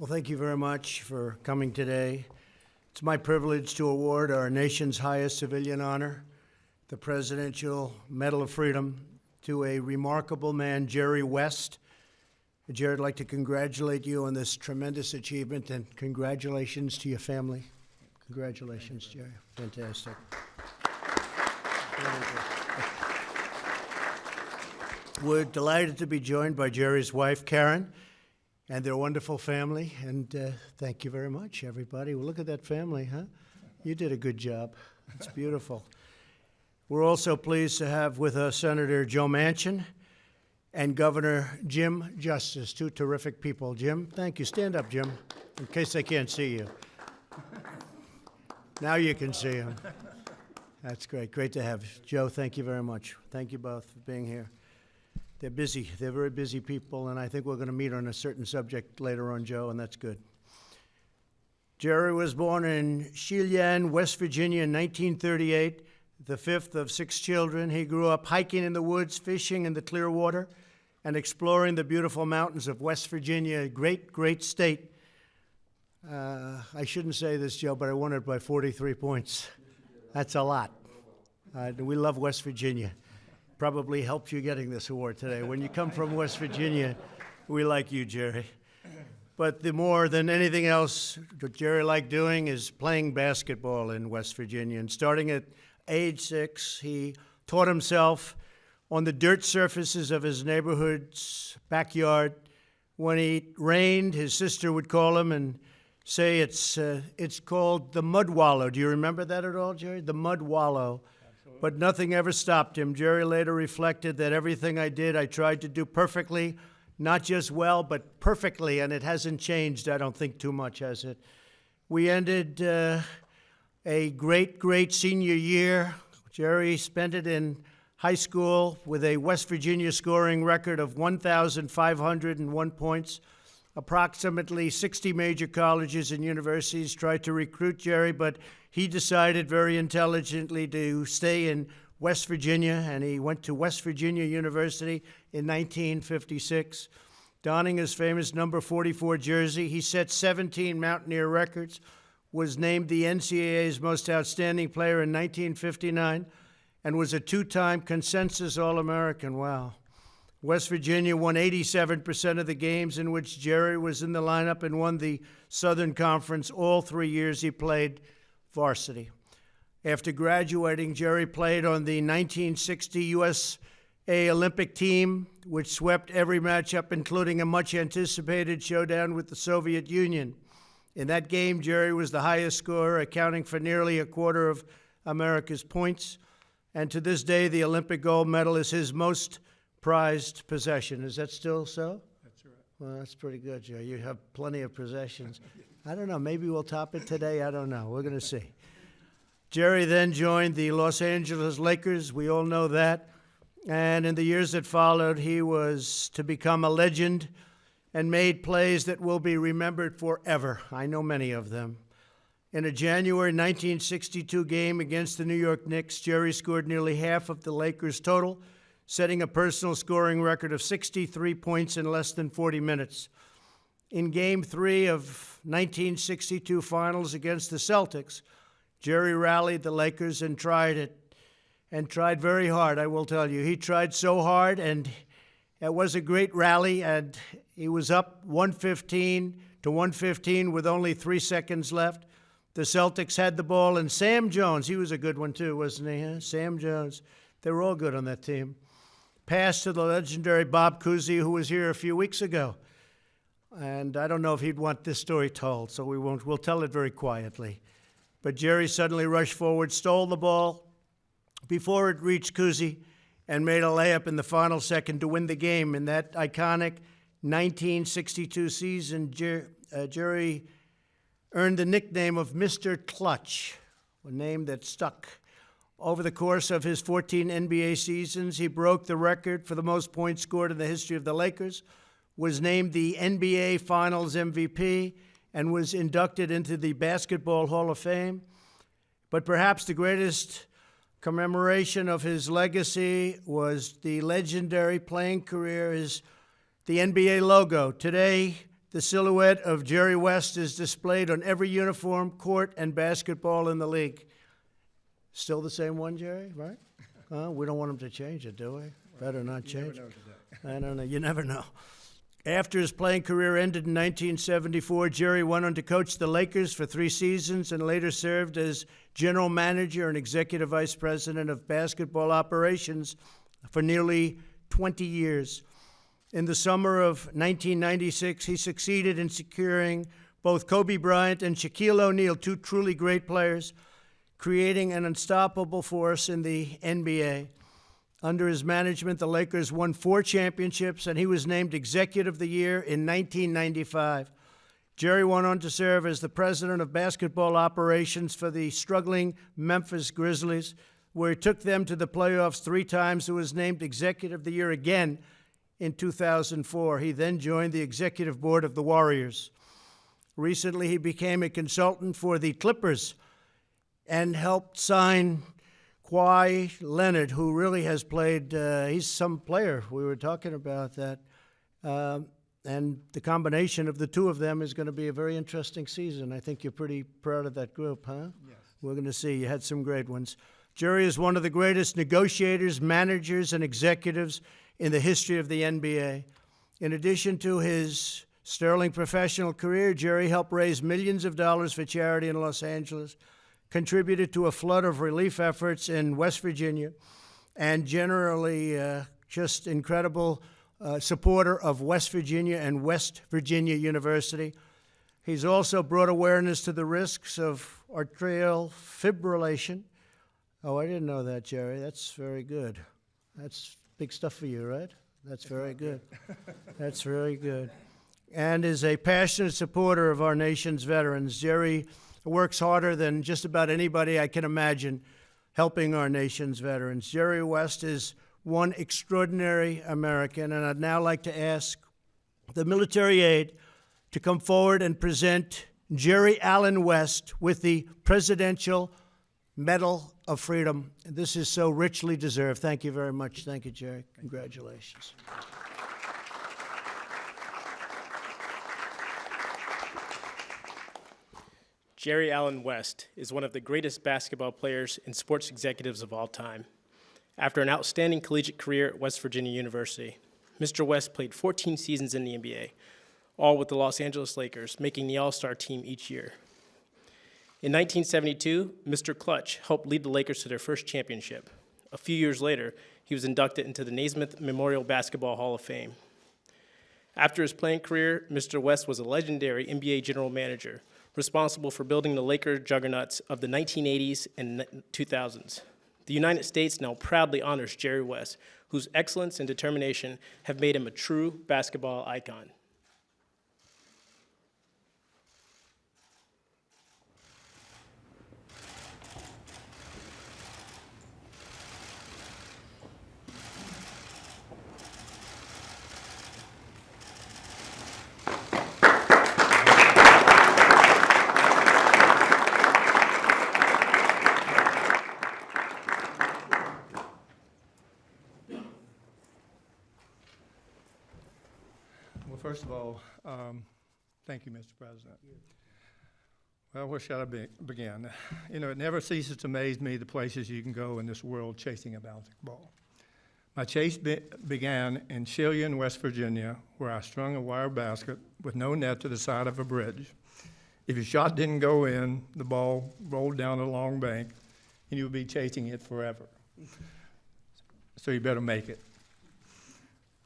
Well, thank you very much for coming today. It's my privilege to award our nation's highest civilian honor, the Presidential Medal of Freedom, to a remarkable man, Jerry West. Jerry, I'd like to congratulate you on this tremendous achievement, and congratulations to your family. Congratulations, Jerry. Fantastic. We're delighted to be joined by Jerry's wife, Karen, and their wonderful family. And thank you very much, everybody. Well, look at that family, huh? You did a good job. It's beautiful. We're also pleased to have with us Senator Joe Manchin and Governor Jim Justice, two terrific people. Jim, thank you. Stand up, Jim, in case I can't see you. Now you can see him. That's great. Great to have you. Joe, thank you very much. Thank you both for being here. They're busy. They're very busy people, and I think we're going to meet on a certain subject later on, Joe, and that's good. Jerry was born in Cheyenne, West Virginia in 1938, the fifth of 6 children. He grew up hiking in the woods, fishing in the clear water, and exploring the beautiful mountains of West Virginia, a great, great state. I shouldn't say this, Joe, but I won it by 43 points. That's a lot. We love West Virginia. Probably helped you getting this award today. When you come from West Virginia, we like you, Jerry. But the more than anything else, what Jerry liked doing is playing basketball in West Virginia. And starting at age 6, he taught himself on the dirt surfaces of his neighborhood's backyard. When it rained, his sister would call him and say it's called the mud wallow. Do you remember that at all, Jerry? The mud wallow. Absolutely. But nothing ever stopped him. Jerry later reflected that everything I did, I tried to do perfectly, not just well, but perfectly, and it hasn't changed, I don't think, too much, has it? We ended a great, great senior year. Jerry spent it in high school with a West Virginia scoring record of 1,501 points. Approximately 60 major colleges and universities tried to recruit Jerry, but he decided very intelligently to stay in West Virginia, and he went to West Virginia University in 1956. Donning his famous number 44 jersey, he set 17 Mountaineer records, was named the NCAA's most outstanding player in 1959, and was a 2-time consensus All-American. Wow. West Virginia won 87% of the games in which Jerry was in the lineup and won the Southern Conference all 3 years he played varsity. After graduating, Jerry played on the 1960 USA Olympic team, which swept every matchup, including a much-anticipated showdown with the Soviet Union. In that game, Jerry was the highest scorer, accounting for nearly a quarter of America's points. And to this day, the Olympic gold medal is his most prized possession. Is that still so? That's right. Well, that's pretty good, Joe. You have plenty of possessions. I don't know. Maybe we'll top it today. I don't know. We're going to see. Jerry then joined the Los Angeles Lakers. We all know that. And in the years that followed, he was to become a legend and made plays that will be remembered forever. I know many of them. In a January 1962 game against the New York Knicks, Jerry scored nearly half of the Lakers' total, setting a personal scoring record of 63 points in less than 40 minutes. In Game 3 of 1962 finals against the Celtics, Jerry rallied the Lakers and tried very hard, I will tell you. He tried so hard, and it was a great rally, and he was up 115 with only 3 seconds left. The Celtics had the ball, and Sam Jones, he was a good one too, wasn't he? Huh? Sam Jones. They were all good on that team. Passed to the legendary Bob Cousy, who was here a few weeks ago. And I don't know if he'd want this story told, so we'll tell it very quietly. But Jerry suddenly rushed forward, stole the ball before it reached Cousy, and made a layup in the final second to win the game. In that iconic 1962 season, Jerry earned the nickname of Mr. Clutch, a name that stuck. Over the course of his 14 NBA seasons, he broke the record for the most points scored in the history of the Lakers, was named the NBA Finals MVP, and was inducted into the Basketball Hall of Fame. But perhaps the greatest commemoration of his legacy was the legendary playing career, the NBA logo. Today, the silhouette of Jerry West is displayed on every uniform, court, and basketball in the league. Still the same one, Jerry, right? We don't want him to change it, do we? Better not change it. I don't know. You never know. After his playing career ended in 1974, Jerry went on to coach the Lakers for 3 seasons and later served as general manager and executive vice president of basketball operations for nearly 20 years. In the summer of 1996, he succeeded in securing both Kobe Bryant and Shaquille O'Neal, 2 truly great players, creating an unstoppable force in the NBA. Under his management, the Lakers won 4 championships, and he was named Executive of the Year in 1995. Jerry went on to serve as the president of basketball operations for the struggling Memphis Grizzlies, where he took them to the playoffs 3 times and was named Executive of the Year again in 2004. He then joined the executive board of the Warriors. Recently, he became a consultant for the Clippers and helped sign Kawhi Leonard, who really has played, he's some player. We were talking about that. And the combination of the 2 of them is going to be a very interesting season. I think you're pretty proud of that group, huh? Yes. We're going to see. You had some great ones. Jerry is one of the greatest negotiators, managers, and executives in the history of the NBA. In addition to his sterling professional career, Jerry helped raise millions of dollars for charity in Los Angeles, contributed to a flood of relief efforts in West Virginia, and generally just incredible supporter of West Virginia and West Virginia University. He's also brought awareness to the risks of atrial fibrillation. Oh, I didn't know that, Jerry. That's very good. That's big stuff for you, right? That's very good. That's very good. And is a passionate supporter of our nation's veterans. Jerry works harder than just about anybody I can imagine helping our nation's veterans. Jerry West is one extraordinary American, and I'd now like to ask the military aide to come forward and present Jerry Allen West with the Presidential Medal of Freedom. This is so richly deserved. Thank you very much. Thank you, Jerry. Congratulations. Jerry Allen West is one of the greatest basketball players and sports executives of all time. After an outstanding collegiate career at West Virginia University, Mr. West played 14 seasons in the NBA, all with the Los Angeles Lakers, making the All-Star team each year. In 1972, Mr. Clutch helped lead the Lakers to their first championship. A few years later, he was inducted into the Naismith Memorial Basketball Hall of Fame. After his playing career, Mr. West was a legendary NBA general manager, responsible for building the Lakers juggernauts of the 1980s and 2000s. The United States now proudly honors Jerry West, whose excellence and determination have made him a true basketball icon. First of all, thank you, Mr. President. Well, where shall I begin? You know, it never ceases to amaze me the places you can go in this world chasing a bouncing ball. My chase began in Chillian, West Virginia, where I strung a wire basket with no net to the side of a bridge. If your shot didn't go in, the ball rolled down a long bank, and you would be chasing it forever. So you better make it.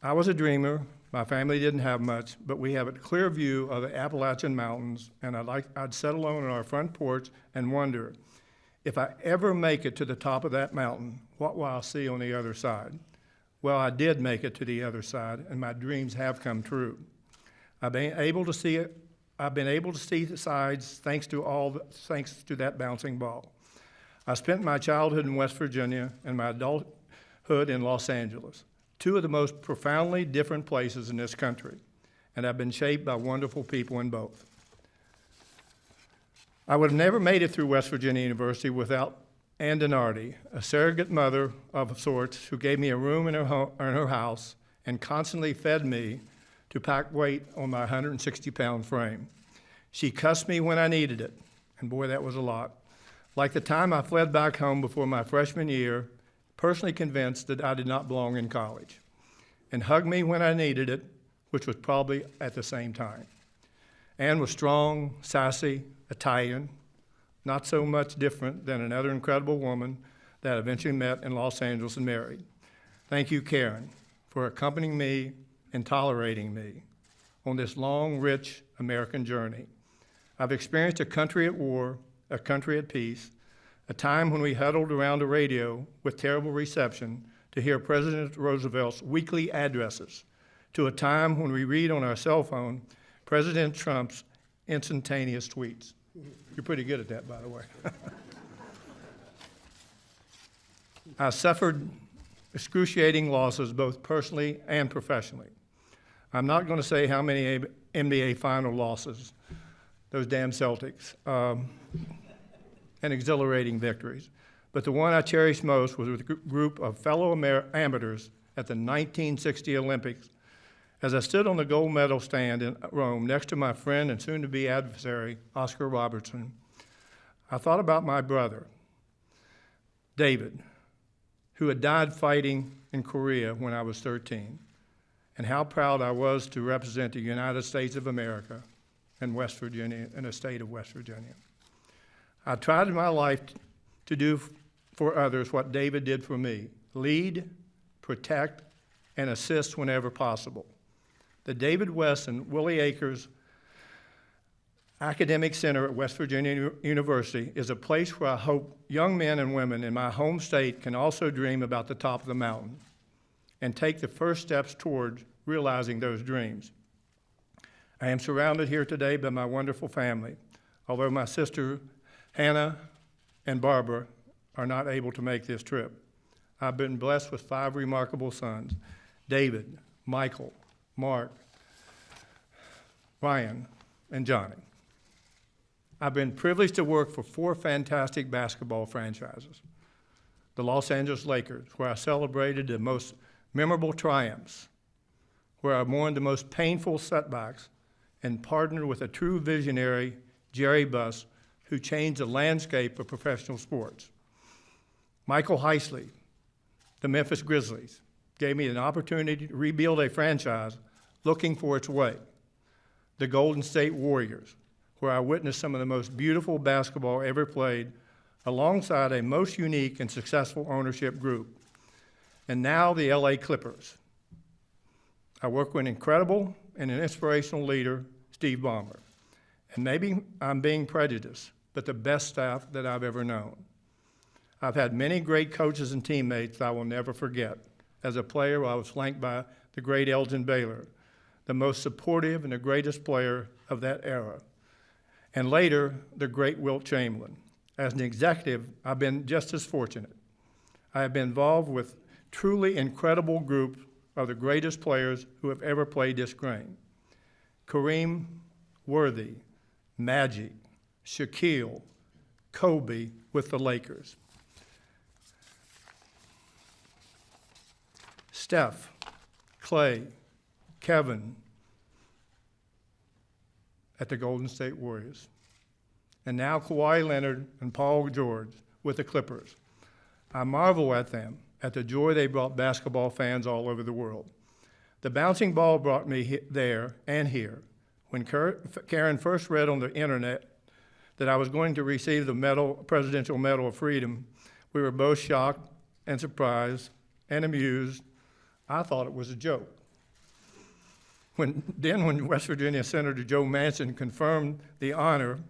I was a dreamer. My family didn't have much, but we have a clear view of the Appalachian Mountains, and I'd sit alone on our front porch and wonder, if I ever make it to the top of that mountain, what will I see on the other side? Well, I did make it to the other side, and my dreams have come true. I've been able to see the sides thanks to that bouncing ball. I spent my childhood in West Virginia and my adulthood in Los Angeles, 2 of the most profoundly different places in this country, and I've been shaped by wonderful people in both. I would have never made it through West Virginia University without Ann Denardi, a surrogate mother of sorts who gave me a room in her house and constantly fed me to pack weight on my 160-pound frame. She cussed me when I needed it, and boy, that was a lot. Like the time I fled back home before my freshman year, personally convinced that I did not belong in college, and hugged me when I needed it, which was probably at the same time. Ann was strong, sassy, Italian, not so much different than another incredible woman that I eventually met in Los Angeles and married. Thank you, Karen, for accompanying me and tolerating me on this long, rich American journey. I've experienced a country at war, a country at peace, a time when we huddled around a radio with terrible reception to hear President Roosevelt's weekly addresses, to a time when we read on our cell phone President Trump's instantaneous tweets. You're pretty good at that, by the way. I suffered excruciating losses both personally and professionally. I'm not going to say how many NBA final losses, those damn Celtics, and exhilarating victories. But the one I cherish most was with a group of fellow amateurs at the 1960 Olympics as I stood on the gold medal stand in Rome next to my friend and soon-to-be adversary, Oscar Robertson. I thought about my brother, David, who had died fighting in Korea when I was 13, and how proud I was to represent the United States of America and West Virginia, in the state of West Virginia. I tried in my life to do for others what David did for me: lead, protect, and assist whenever possible. The David West and Willie Akers Academic Center at West Virginia University is a place where I hope young men and women in my home state can also dream about the top of the mountain and take the first steps toward realizing those dreams. I am surrounded here today by my wonderful family, although my sister Hannah and Barbara are not able to make this trip. I've been blessed with 5 remarkable sons: David, Michael, Mark, Ryan, and Johnny. I've been privileged to work for 4 fantastic basketball franchises: the Los Angeles Lakers, where I celebrated the most memorable triumphs, where I mourned the most painful setbacks, and partnered with a true visionary, Jerry Buss, who changed the landscape of professional sports. Michael Heisley, the Memphis Grizzlies, gave me an opportunity to rebuild a franchise looking for its way. The Golden State Warriors, where I witnessed some of the most beautiful basketball ever played, alongside a most unique and successful ownership group. And now the LA Clippers. I work with an incredible and an inspirational leader, Steve Ballmer. And maybe I'm being prejudiced, but the best staff that I've ever known. I've had many great coaches and teammates that I will never forget. As a player, I was flanked by the great Elgin Baylor, the most supportive and the greatest player of that era. And later, the great Wilt Chamberlain. As an executive, I've been just as fortunate. I have been involved with truly incredible groups of the greatest players who have ever played this game: Kareem, Worthy, Magic, Shaquille, Kobe with the Lakers, Steph, Clay, Kevin at the Golden State Warriors, and now Kawhi Leonard and Paul George with the Clippers. I marvel at them, at the joy they brought basketball fans all over the world. The bouncing ball brought me there and here. When Karen first read on the internet that I was going to receive the Presidential Medal of Freedom, we were both shocked and surprised and amused. I thought it was a joke. When West Virginia Senator Joe Manchin confirmed the honor,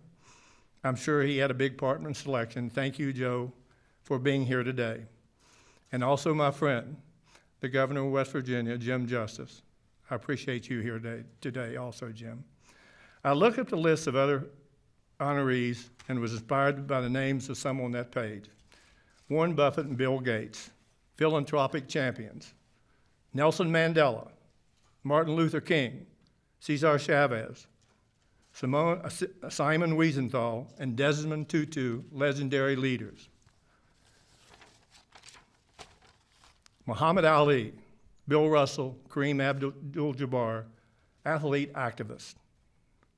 I'm sure he had a big part in the selection. Thank you, Joe, for being here today. And also my friend, the Governor of West Virginia, Jim Justice. I appreciate you here today also, Jim. I looked at the list of other honorees and was inspired by the names of some on that page: Warren Buffett and Bill Gates, philanthropic champions; Nelson Mandela, Martin Luther King, Cesar Chavez, Simon Wiesenthal, and Desmond Tutu, legendary leaders; Muhammad Ali, Bill Russell, Kareem Abdul-Jabbar, athlete activists.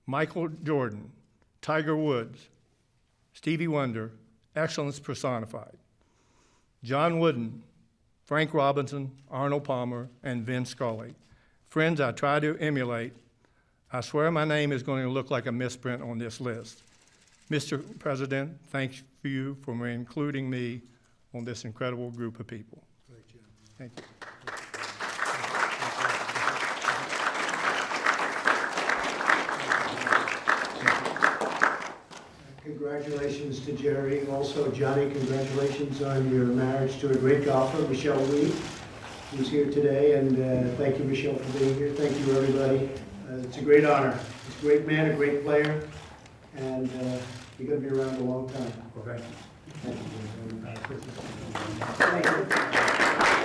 Michael Jordan, Tiger Woods, Stevie Wonder, excellence personified. John Wooden, Frank Robinson, Arnold Palmer, and Vin Scully. Friends I try to emulate. I swear my name is going to look like a misprint on this list. Mr. President, thank you for including me on this incredible group of people. Great job. Thank you. Congratulations to Jerry. Also, Johnny, congratulations on your marriage to a great golfer, Michelle Lee, who's here today. And thank you, Michelle, for being here. Thank you, everybody. It's a great honor. He's a great man, a great player, and you're going to be around a long time. Well, thank you. Thank you. Thank you.